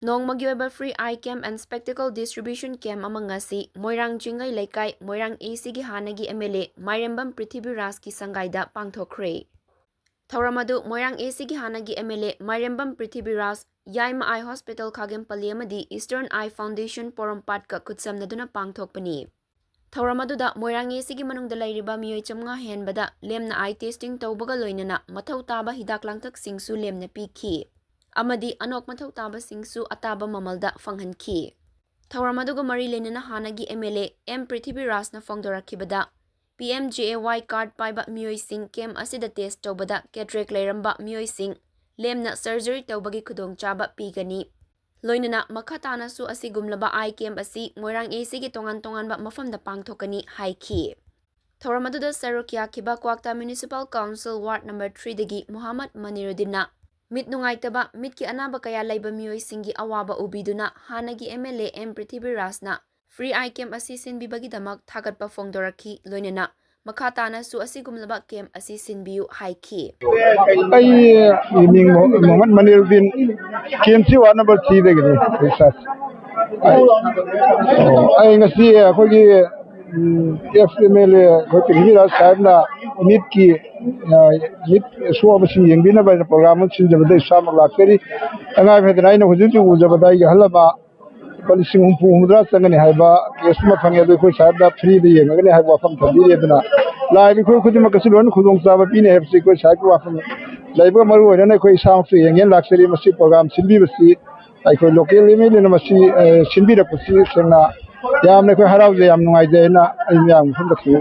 Nongmagi oiba free eye camp and spectacle distribution camp among ngasi Moirang Jingai Laikai Moirang AC gi hanagi MLA Mairembam Prithiviraj ki sangaida pangthokre. Thauramadu Moirang AC gi hanagi MLA Mairembam Prithiviraj Yaima Eye Hospital Khagem Paliamadi Eastern Eye Foundation Porompat ka kutsamnaduna pangthokpani. Thauramadu Moirang AC gi manungda lairiba miyoi chamnga henbada lemna eye testing tawbaga loinana mathau taba hidak langtak singsu lemna pikhi. Amadi anok mathau taba singsu ataba mamalda fanghanki. Thauramadu mari lenana hanagi MLA M Prithiviraj na fongdorakibada PMJAY card paiba miyoi sing kem asida test tawbada cataract lairamba miyoi sing lemna surgery tawbagi khudong chaba pigani. Loinana makhatana su asigumlaba eye camp asi Moirang AC gi tongan ba mafamda pangthokani haiki. Thauramadu Sarukya Kiba Kwakta Municipal Council Ward number 3 dagi Muhammad Maniruddin Mit nungaitaba mit ki anaba kaya laiba miyoi singi awaba ubiduna hanagi MLA M Prithiviraj na free eye camp asi sinbibagi damak thagatpa fongdoraki loinana makhatana su asigumlaba camp asi sinbiu haiki. Ai ming Muhammad Maniruddin KMC Ward number 3 dagini research ai ngasi akogi FMLA Prithiviraj sahib na mit ki mit suwa basing yengbina ba program sin jabada isam lakari anga phedrai na huju ju jabada ya halaba policing humdra sangani haiba kesma phange do khoi sahib da free de yengani haiba fam thabire duna lai bi khoi khudima kasilon khudong saba pine fc khoi sahib wa fam laiba maru hoina khoi sam free yengen laksari masi program sinbi basi ai khoi local email na masi sinbi ra pusi sena yamne khoi harauje yam nungai je na ai myam fam da khiu